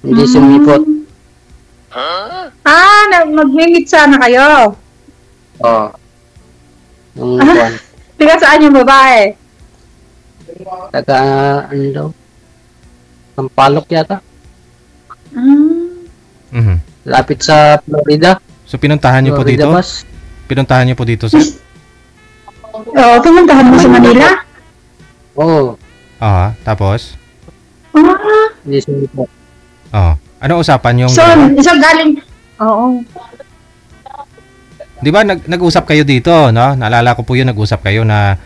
Hindi sumipot. Mag-meet sana kayo. Oo. Yung kwan. Tiga saan yung babae? Taga, ano daw? Sampalok yata. Mhm. Lapit sa Florida. So pinuntahan niyo po Florida dito? bus. Pinuntahan niyo po dito, sir? Oo, pumuntahan mo sa Manila? Oo. Tapos? Hindi sumipot. Ano usapan yung... So galing... Oo. Di ba nag-usap kayo dito, no? Naalala ko po yun, nag-usap kayo na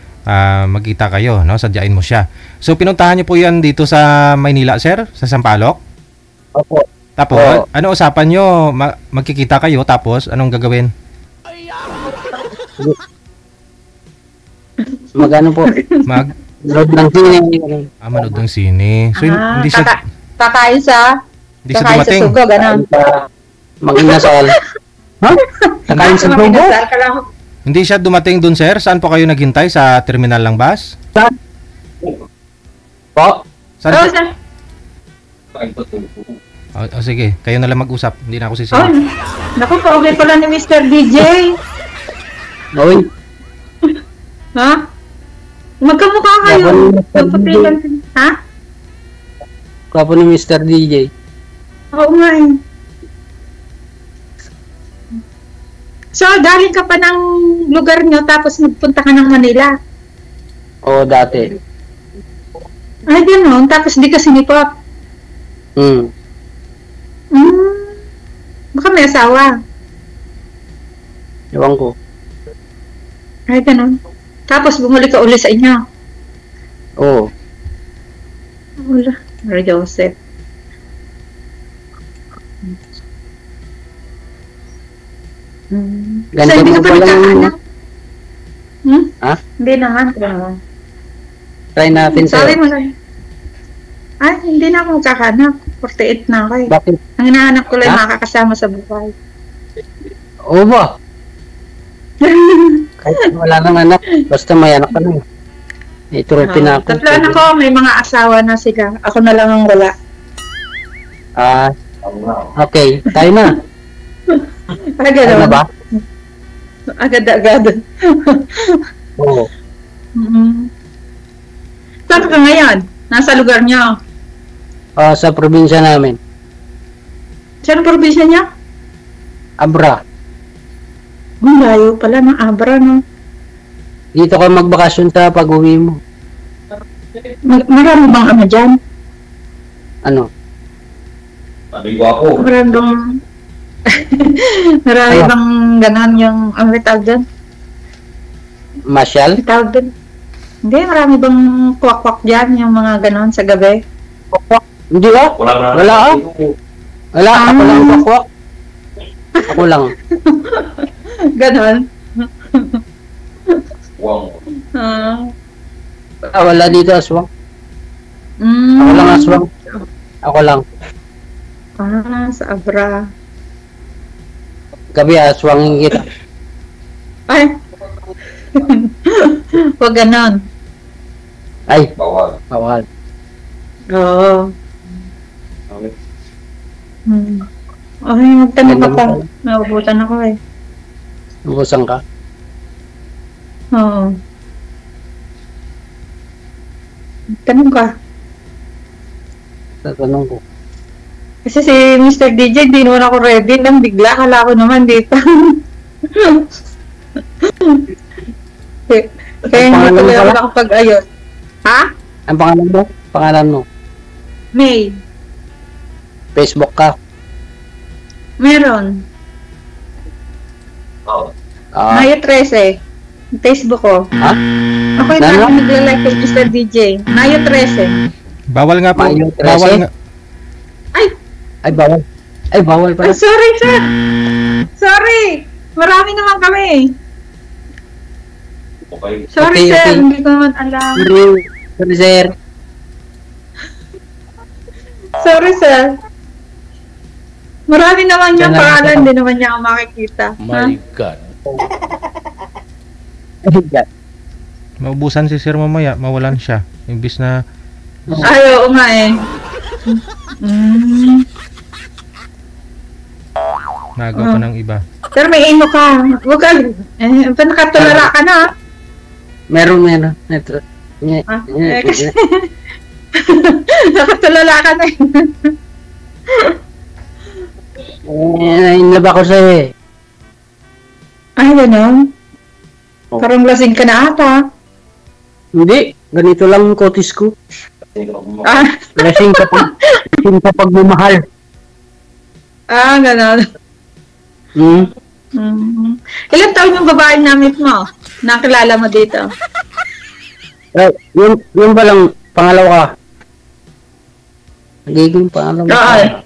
magkita kayo, no? Sadyain mo siya. So pinuntahan niyo po yan dito sa Maynila, sir? Sa Sampaloc? Opo. Tapos, Oo. ano usapan niyo? Magkikita kayo, tapos anong gagawin? Magano po? Load ng sine. Manood ng sine. So, hindi siya... Kakain sa... Hindi siya Kakain sa dumating. sugo, gano'n. Mag-inasal. Ha? Kakain sa sugo? Hindi siya dumating dun, sir? Saan po kayo naghintay? Sa terminal ng bus? Po? Saan? Oo, sir. Sige, kayo na lang mag-usap. Hindi na ako Oh, sisira. naku, pauwi pala ni Mr. DJ. Uy. Ha? Magkamukha kayo. Magpapilitan. Ha? Kapo ni Mr. DJ. Oo nga eh. So, galing ka pa ng lugar nyo, tapos nagpunta ka ng Manila. Oo, dati. Ay, gano'n. Tapos di ka sinipot. Baka may asawa. Ewan ko. Ay, gano'n. Tapos bumalik ka uli sa inyo. Oo. Wala. Mary Joseph. So, Ganito hindi ka mo pa pala nagkakaanak? Ha? Hindi naman. Hindi naman. Try natin Sorry sir. mo lang. Ay, hindi na ako magkakaanak. 48 na ako eh. Bakit? Ang hinahanap ko lang Ha? makakasama sa buhay. Oo ba? Kahit wala nang anak. Basta may anak ka na. Itulpi na ako. Tatlo anak ko, may mga asawa na sila. Ako na lang ang wala. Okay. Tayo na. Ay, Tayo na gano'n. ba? Agad-agad. Oo. Saan ka ngayon? Nasa lugar niyo. Sa probinsya namin. Saan ang probinsya niya? Abra. Ang layo pala ng Abra, no? Dito ka magbakasyon sa pag-uwi mo. Marami bang ama dyan? Ano? Marami bang... Marami Ano? bang ganon yung... Ang tawag dyan? Masyal? Tawag dyan? Hindi, marami bang kwak-kwak dyan, yung mga ganon sa gabi? Hindi ah. Wala ah. Wala. Ako lang kakwak. Ako lang. Ganon? Wala dito aswang. Ako lang aswang. Ako lang. Sa Abra. Gabi aswangin kita. Ay! Huwag ganon. Ay. Bawal. Bawal. Oo. Ay, magtanong ka pa. Naubutan ako eh. Ubusan ka? Oo. Tanong ka. Tatanong ko. Kasi si Mr. DJ, di naman ako ready lang. Bigla, kala ko naman dito. Kaya hindi ko lang nakapag-ayos. Ha? Ang pangalan mo? Pangalan mo? May. Facebook ka? Meron. Mayo 13. Facebook ko. Ha? Ako yung Ano? nagla-like kay Mr. DJ. Mayo 13. Bawal nga po. Mayo 13? Bawal nga. Ay, bawal. Ay, bawal Ay, pala. sorry, sir. Sorry. Marami naman kami. Sorry, Okay, sir. okay. Hindi ko naman alam. Sorry, sir. Sorry, sir. Marami naman yung Yan lang pangalan. ako. Hindi naman niya ako makikita. My God. Maubusan si sir mamaya. Mawalan siya. Imbis na... Ay, oo nga eh. Nagaw pa ng iba. Pero may ino ka. Huwag ka. Nakatulala ka na. Meron. Ito. Kasi nakatulala ka na. Inlaba ko sa'yo eh. Ay, gano'n? Oh. Parang lasing ka na ata. Hindi, ganito lang yung kotis ko. Ah, Lasing ka pag mamahal. gano'n. Ilan taon yung babae namit mo? Nakilala mo dito? Yun ba lang, pangalawa ka? Nagiging pangalawa ka. Oo.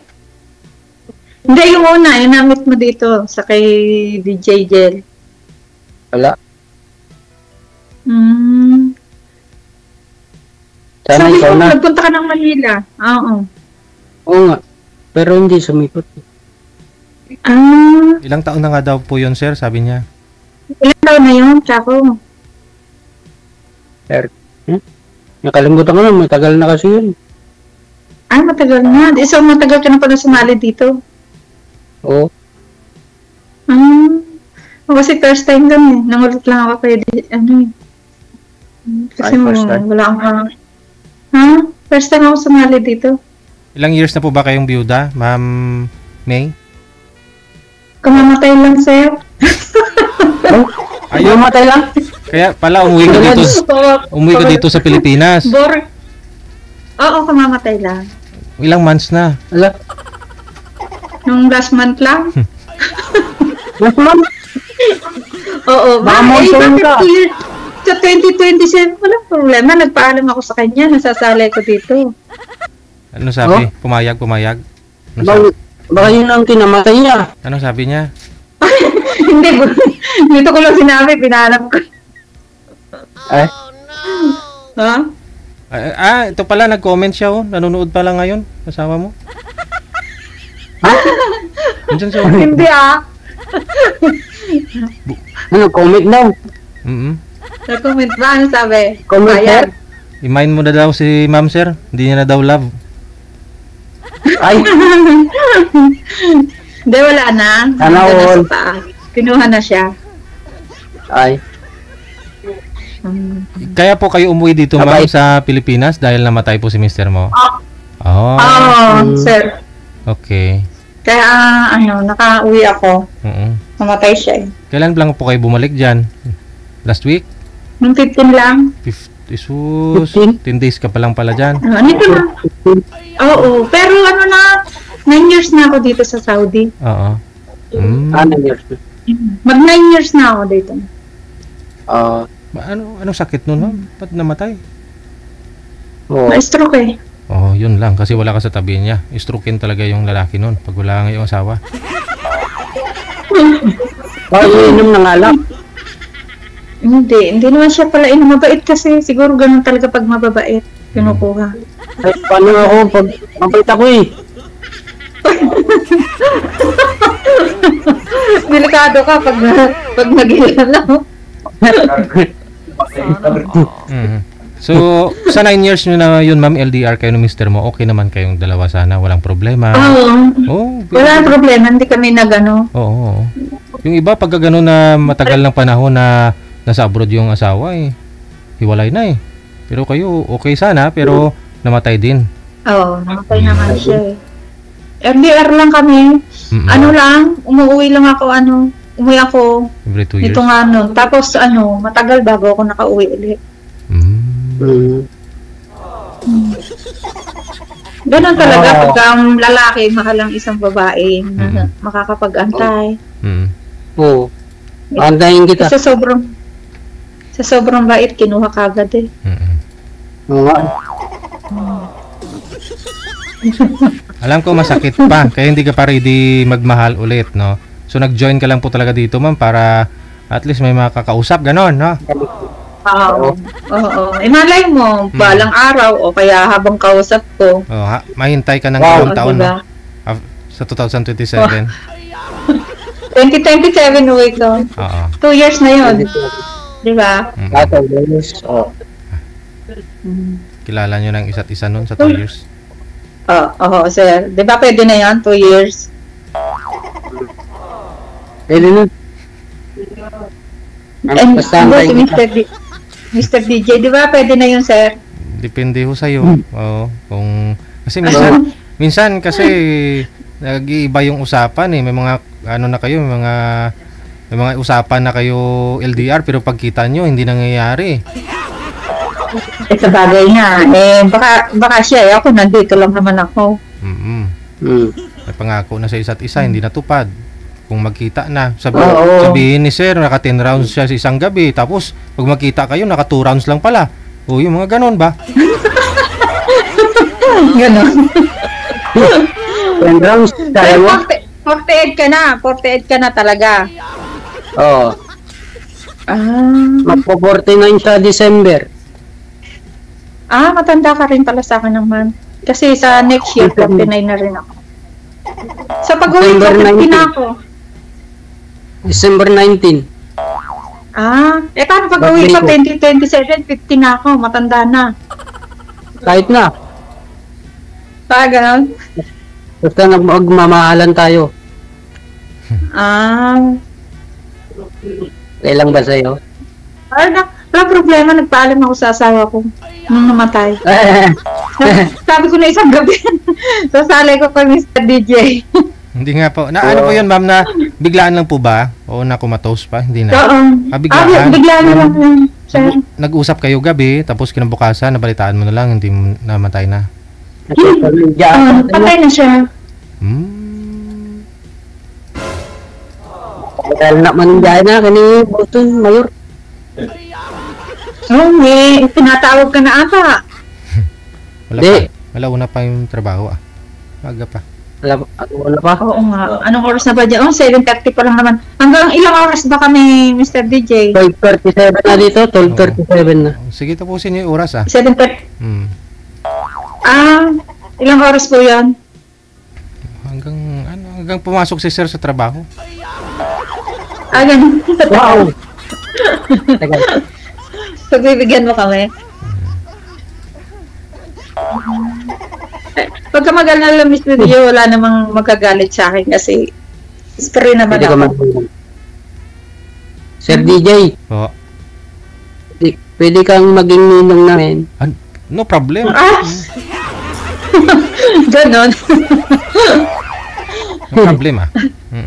Hindi, yung una, yung namit mo dito sa kay DJ Jel. Wala. Sana Sabi ikaw ko, na. nagpunta ka ng Manila. Oo. Oo nga. Pero hindi sumipot. Ilang taon na nga daw po yun, sir, sabi niya. Ilan taon na yun, Chaco? Nakalimutan ko na, matagal na kasi yun. Ay, matagal na. So, matagal ka na pala sumali dito. Oo. Kasi first time lang eh. Nangulit lang ako kaya kasi first time? wala akong First time ako sumali dito. Ilang years na po ba kayong byuda, Ma'am May? Kamamatay lang, sir. Ayun, matay lang. Kaya pala umuwi ka dito sa Pilipinas. Boring. Oo, kamamatay lang. Ilang months na? Wala. Nung last month lang. Mas ma'am. Oo, Baka monsoon ka. Sa 2027, walang problema. Nagpaalam ako sa kanya. Nasasali ko dito. Ano sabi? Oh? Pumayag? Ano sabi? Baka yun ang kinamatay niya. Ano sabi niya? Hindi, dito ko lang sinabi. Pinaalam ko. Ay? Ha? Ito pala, nag-comment siya, oh. Nanonood pala ngayon, kasama mo. Nandiyan siya. Hindi Ano, comment daw. Nag-comment ba? Ano sabi? Comment, sir? I-mind mo na daw si ma'am, sir. Hindi niya na daw love. Ay, Hindi, wala na. Sana Nandun na all. sa taas. Kinuha na siya. ay. Kaya po kayo umuwi dito, ma'am, Mabait. sa Pilipinas dahil namatay po si mister mo? Oh, Sir. okay. Kaya, nakauwi ako. Namatay siya eh. Kailan lang po kayo bumalik dyan? Last week? Nung 15 lang. 10 days ka pa lang pala dyan. Nito na. Oo, pero 9 years na ako dito sa Saudi. Oo. Ano years? Mag 9 years na ako dito. Anong sakit nun, ma'am? Ba't namatay? Oo. Na-stroke eh. Oh, yun lang. Kasi wala ka sa tabi niya. Strokein talaga yung lalaki nun pag wala nga yung asawa. Bakit inom ng alak? Hindi naman siya pala mabait kasi. Siguro ganun talaga pag mababait. Kinukuha. Ay, paano ako pag mabait ako eh? Delikado ka pag nag-ilan. So, sa 9 years nyo na yun, ma'am, LDR kayo ng mister mo, okay naman kayong dalawa sana, walang problema. Oo. Wala problema, hindi kami Oo. Yung iba, pag gano'n na matagal ng panahon na nasa abroad yung asawa, hiwalay na eh. Pero kayo, okay sana, pero namatay din. Oo, namatay naman siya eh. LDR lang kami. Umuwi lang ako, umuwi ako. Every 2 years? Nito nga Tapos matagal bago ako nakauwi ulit. Ganon talaga pag ang lalaki mahal ang isang babae na makakapag-antay. Oo. Antayin kita. Sa sobrang bait, kinuha kagad eh. Oo nga. Alam ko masakit pa, kaya hindi ka pa ready magmahal ulit, no? So nag-join ka lang po talaga dito, ma'am, para at least may makakausap, ganon, no? Oo. Malay mo, balang araw o kaya habang kausap ko. Mahintay ka ng ilang taon, no? Sa 2027. 2027 uwi ko. 2 years na yun. Di ba? Kilala nyo ng isa't isa nun sa 2 years? Oo, sir. Di ba pwede na yan? 2 years? Pwede nun. And Basta ano si antayin Mr. DJ, di ba? Pwede na yun, sir. Depende ho sa'yo. Oo. Kung, kasi minsan kasi nag-iiba yung usapan eh. May mga, ano na kayo, may mga usapan na kayo LDR, pero pagkita nyo, hindi nangyayari. Eh, sa bagay nga. Eh, baka siya, ako nandito lang naman ako. May pangako na sa isa't isa, hindi natupad. Kung magkita na, Oo. sabihin ni sir, naka 10 rounds siya sa isang gabi, tapos pag magkita kayo, naka 2 rounds lang pala. O, yung mga ganon ba? Ganon. 10 rounds, kaya mo? 48 ka na talaga. Oo. Ah, Magpo-49 sa December. matanda ka rin pala sa akin naman. Kasi sa next year, 49 na rin ako. Sa pag-uwi ko, December 50 na 19. ako. December 19. Paano pag-uwi ko, Birthday 2027, 50 na ako, matanda na. Kahit na. Ganon? Basta magmamahalan tayo. Kailang ba sa'yo? Wala problema, nagpaalam ako sa asawa ko nung namatay. Sabi ko na isang gabi, sasali ko kay Mr. DJ. Hindi nga po. Ano po yun, ma'am, na biglaan lang po ba? O na kumatos pa? Hindi na. Oo. Biglaan. Biglaan na lang yun, sir. Nag-usap kayo gabi, tapos kinabukasan, nabalitaan mo na lang, hindi mo namatay na. Patay na siya. Dahil naman dyan na, kani Boston, Mayor. May tinatawag ka na ata. Wala Di. pa. Wala, una pa yung trabaho Maga pa. Wala pa. Oo nga. Anong oras na ba dyan? 7:30 pa lang naman. Hanggang ilang oras ba kami, Mr. DJ? 12:37 na dito, 12:37 na. Sige, tapusin niyo yung oras 7:30. Ilang oras po yan? Hanggang pumasok si sir sa trabaho. Ganun. Wow! Tagal. Pagbibigyan mo kami. Pagka mag-alala lang, Mr. DJ, wala namang magagalit sa akin kasi spray naman Pwede ka ako. Sir DJ, Oo. pwede kang maging ninong namin. No problem. Ganon. No problem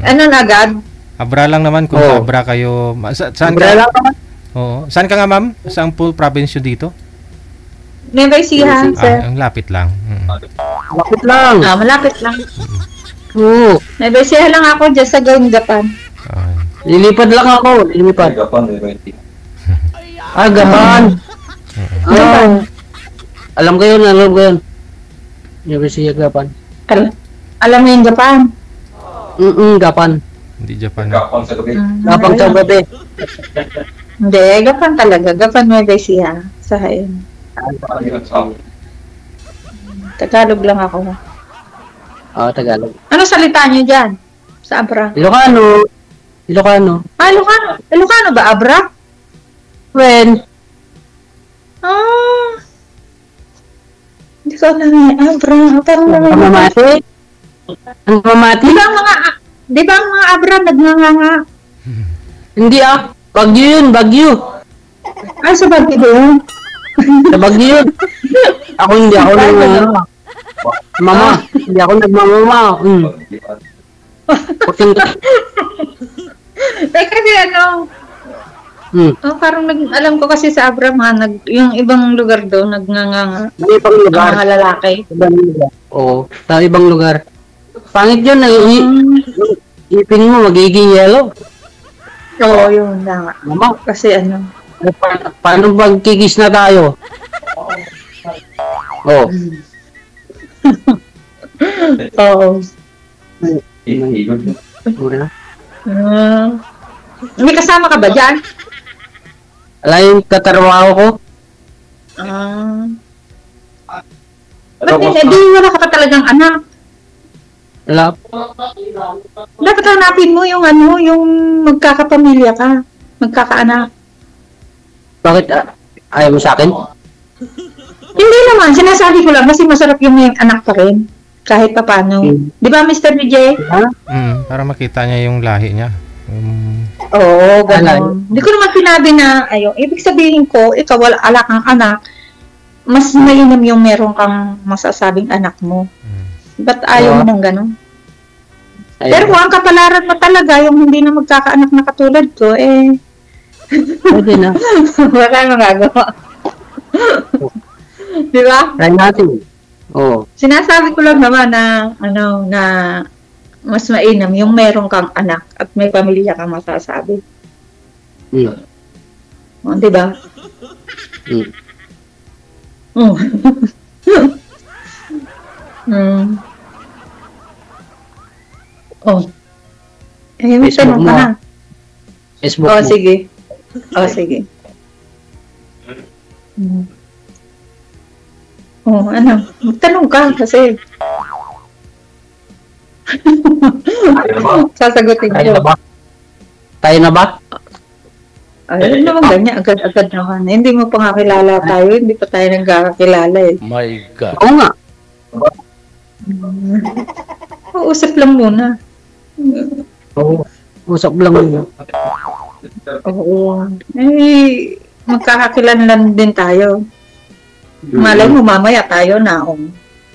Ano na agad? Abra lang naman kung Oo. abra kayo. Saan Umbrella ka? ka man. Oo. Saan ka nga, ma'am? Saan po province yun dito? Nueva Ecija, sir. Ang lapit lang. Bakit lang? Malapit lang. Oo. Nueva Ecija lang ako dyan sa Gawin, Japan. Lilipad lang ako. Lilipad. Gapan. Alam ko yun, alam ko yun. Nueva Ecija, Gapan. Alam mo yung Japan? Gapan. Hindi Japan. Gapan sa gabi. Hindi, Gapan talaga. Gapan Nueva Ecija. Sa hain. Tagalog lang ako. Tagalog. Ano salita niyo dyan? Sa Abra? Ilocano. Ilocano. Ilocano ba, Abra? When? Hindi ko alam eh. Abra. Parang Ang mamati? Ang mamati? Di ba ang mga Abra nagnganga? Hindi Bagyo yun, Bagyo. Sa Baguio doon? Sa Bagyo yun. Ako hindi ako Mama, hindi ako nagmamama. Puting ka. Kasi parang alam ko kasi sa Abra yung ibang lugar doon nagnganga. May ibang lugar. Mga lalaki. Oo, sa ibang lugar. Pangit yun, ipin mo magiging yellow. Oo, yun na nga. Mama, Kasi paano pag kikis na tayo? Oo. Oo. May kasama ka ba dyan? Alam yung katrabaho ko? Ba't di wala ka pa talagang anak? Wala. Dapat hanapin mo yung yung magkakapamilya ka. Magkakaanak. Bakit ayaw mo sa akin? Hindi naman, sinasabi ko lang kasi masarap yung may anak pa rin. Kahit pa paano. Di ba, Mr. DJ? Para makita niya yung lahi niya. Oo, gano'n. Hindi ko naman sinabi na, ayun, ibig sabihin ko, ikaw wala kang anak, mas mainam yung meron kang masasabing anak mo. Ba't ayaw mo ng gano'n? Pero kung ang kapalaran mo talaga, yung hindi na magkakaanak na katulad ko, Pwede na. wala nang magagawa. Di ba? Try natin. Oo. Sinasabi ko lang naman na, na mas mainam yung meron kang anak at may pamilya kang masasabi. O, di ba? Oh. Oh. May Facebook tanong mo, ka na. Facebook Oh, mo. sige. Oh, sige. Oh, ano? Magtanong ka kasi. Sasagutin Tayo na ko. ba? Tayo na ba? Ay, naman ganyan. Agad-agad naman. Hindi mo pa nga kilala tayo. Hindi pa tayo nagkakakilala eh. My God. Oo nga. Usap lang muna. Oo. Usap lang yun. Oo. Eh, magkakakilala lang din tayo. Malay mo, mamaya tayo na.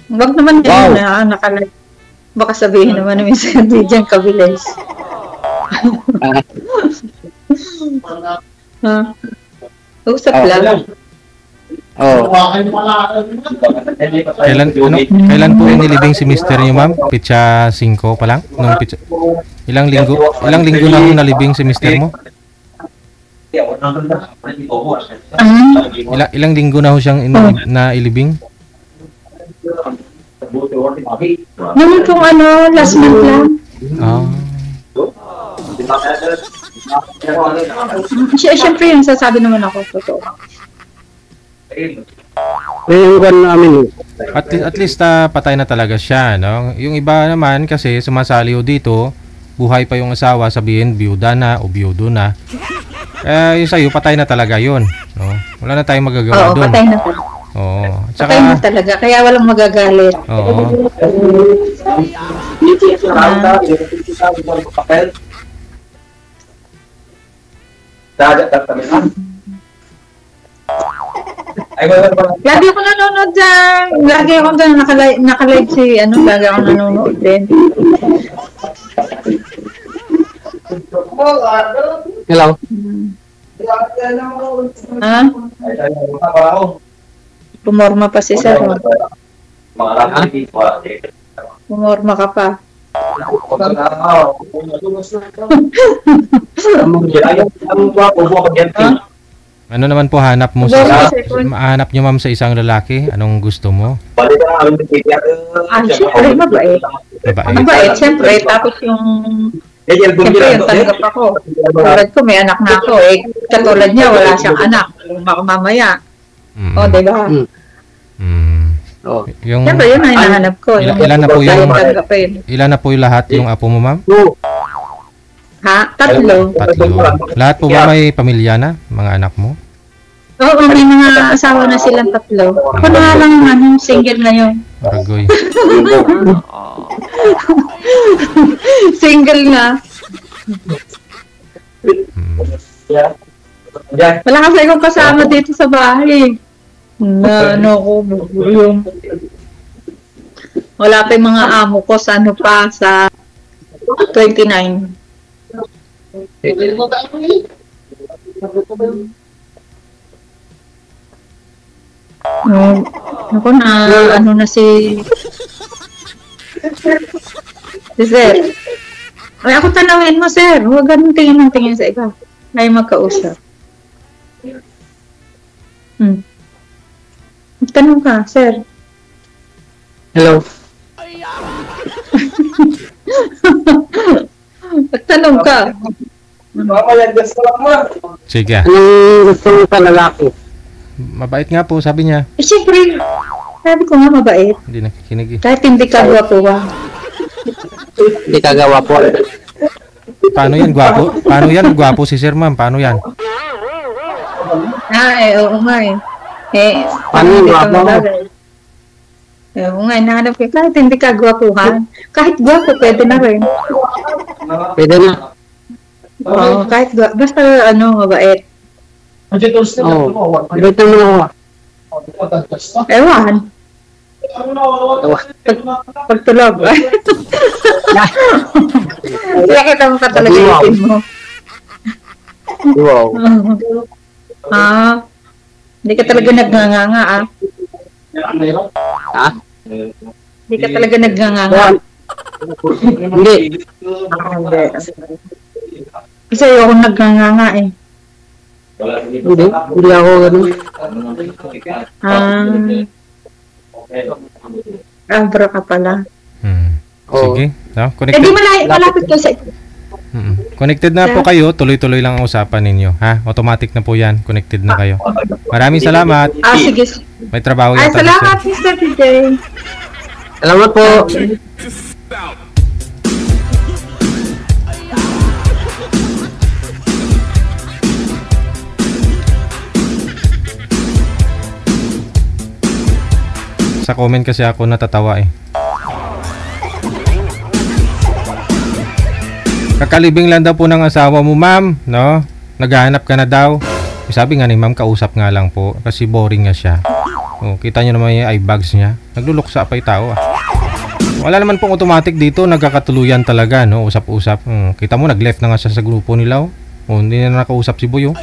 Wag naman din na nakalive. Baka sabihin naman namin sa diyan kabilis. Ha? Usap lang. Oo. Kailan po yung nilibing si Mr. niyo, ma'am? Pitsa 5 pa lang? Ilang linggo na ho nalibing si Mr. mo? Ilang linggo na ho siyang nailibing? Naman pong last month lang. Siyempre yung sasabi naman ako, totoo. Yung one namin At least patay na talaga siya, no? Yung iba naman kasi sumasaliw dito, buhay pa yung asawa, sabihin biyuda na o biyudo na. Yung sa'yo, patay na talaga yun, no? Wala na tayong magagawa doon. Patay na talaga. Oo. Patay na talaga, kaya walang magagalit. Oo. Lagi ako nanonood dyan. Lagi ako dyan nakalive si lagi ako nanonood din. Hello? Ha? Pumorma pa si Sir. Pumorma ka pa. Ano naman po hanap mo hanap niyo, ma'am, sa isang lalaki? Anong gusto mo? Siyempre, mabait. Mabait, siyempre. Tapos siyempre, yung tanggap ako. Tulad ko, may anak na ako. Katulad niya, wala siyang anak. Baka mamaya. O, diba? Siyempre, yun ang hinahanap ko. Ilan na po yung lahat yung apo mo, ma'am? Ha? Tatlo. Lahat po ba may pamilya na, mga anak mo? Oo, may mga asawa na silang tatlo. Ako na lang single na yun. Aragoy. Single na. Wala kasi akong kasama dito sa bahay. Wala pa yung mga amo ko sa sa 29. Ako na, na si Sir. Ay, ako tanawin mo, Sir. Huwag ganun tingin ng tingin sa iba. Ay, magkausap. Tanong ka, Sir. Hello? Tanong ka. Sige. Anong gusto mo sa lalaki? Mabait nga po, sabi niya. Siyempre, sabi ko nga mabait. Hindi nakikinig. Kahit hindi ka gwapo ba? Hindi ka gawa po. Paano yan, gwapo? Paano yan, gwapo si Sir, ma'am? Paano yan? Oo nga eh. Paano yung gwapo? Oo nga, hinahanap ko. Kahit hindi ka gwapuhan. Kahit gwapo, pwede na rin. Pwede na. Oo, kahit basta mabait. Oo. Dito mo ako. Ewan. Pag tulog. Nakita mo ka talaga yung pin mo. Wow. Hindi ka talaga nagnganganga Ha? Hindi ka talaga nagnganganga. Hindi. Hindi. Kasi ayoko nagnganganga eh. Hindi ako ganun. Bro ka pala. Oo. Sige. No? Eh di malapit ka sa... Connected na po kayo, tuloy-tuloy lang ang usapan ninyo, ha? Automatic na po 'yan, connected na kayo. Maraming salamat. Sige. May trabaho Ay, yata. salamat, Mr. PJ. Salamat po. Sa comment kasi ako natatawa eh. Kakalibing lang daw po ng asawa mo, ma'am, no? Naghahanap ka na daw. Sabi nga ni ma'am, kausap nga lang po kasi boring nga siya. Oh, kita nyo naman yung eye bags niya. Nagluluksa pa yung tao ah. Wala naman pong automatic dito, nagkakatuluyan talaga, no? Usap-usap. Kita mo, nag-left na nga siya sa grupo nila, oh. Hindi na nakausap si Boy, oh.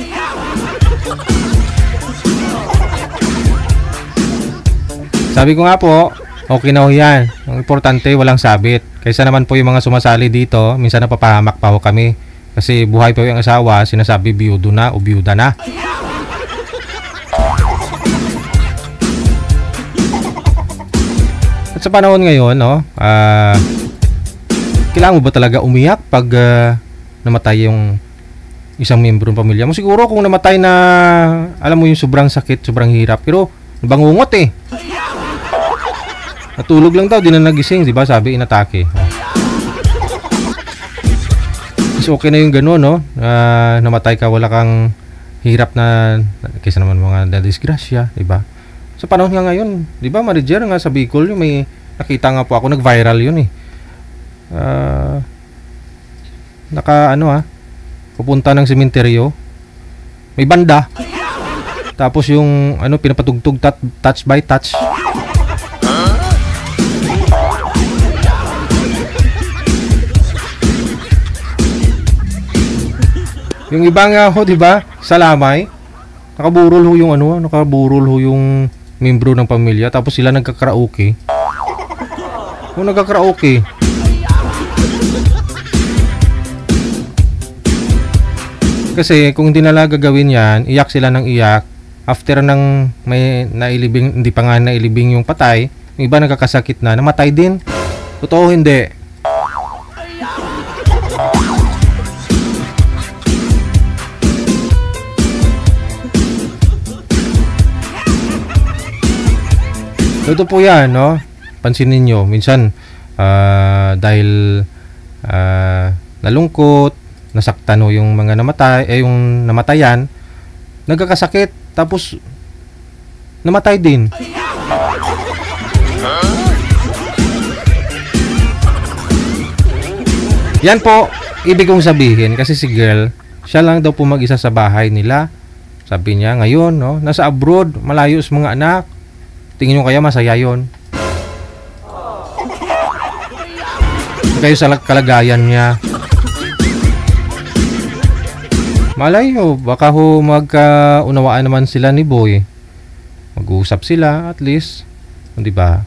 Sabi ko nga po, okay na ho yan. Ang importante, walang sabit. Kaysa naman po yung mga sumasali dito, minsan napapahamak pa ho kami. Kasi buhay pa yung asawa, sinasabi biyudo na o biyuda na. At sa panahon ngayon, no, kailangan mo ba talaga umiyak pag namatay yung isang miyembro ng pamilya mo? Siguro kung namatay na, alam mo yung sobrang sakit, sobrang hirap. Pero bangungot eh. Natulog lang daw, di na nagising, di ba? Sabi, inatake. So, okay na yung gano'n, no? Namatay ka, wala kang hirap na, kaysa naman mga nadisgrasya, di ba? Sa panahon nga ngayon, di ba, Marijer, nga sa Bicol, may nakita nga po ako, nag-viral yun eh. Pupunta ng sementeryo, may banda, tapos yung, pinapatugtog touch by touch. Yung iba nga ho, di ba? Sa lamay, nakaburol ho yung membro ng pamilya, tapos sila nagkakaraoke. Kung nagkakaraoke, kasi kung hindi nila gagawin yan, iyak sila ng iyak. After ng may nailibing, hindi pa nga nailibing yung patay, yung iba nagkakasakit na, namatay din. Totoo hindi. Ito po yan, no? Pansinin nyo, minsan dahil nalungkot, nasaktan ho yung mga namatay, yung namatayan, nagkakasakit, tapos namatay din. Yan po, ibig kong sabihin, kasi si girl, siya lang daw po mag-isa sa bahay nila. Sabi niya, ngayon, no? Nasa abroad, malayo sa mga anak. Tingin nyo kaya masaya yun? Kayo sa kalagayan niya. Malay ho, baka ho magkaunawaan naman sila ni Boy. Mag-uusap sila at least, di ba?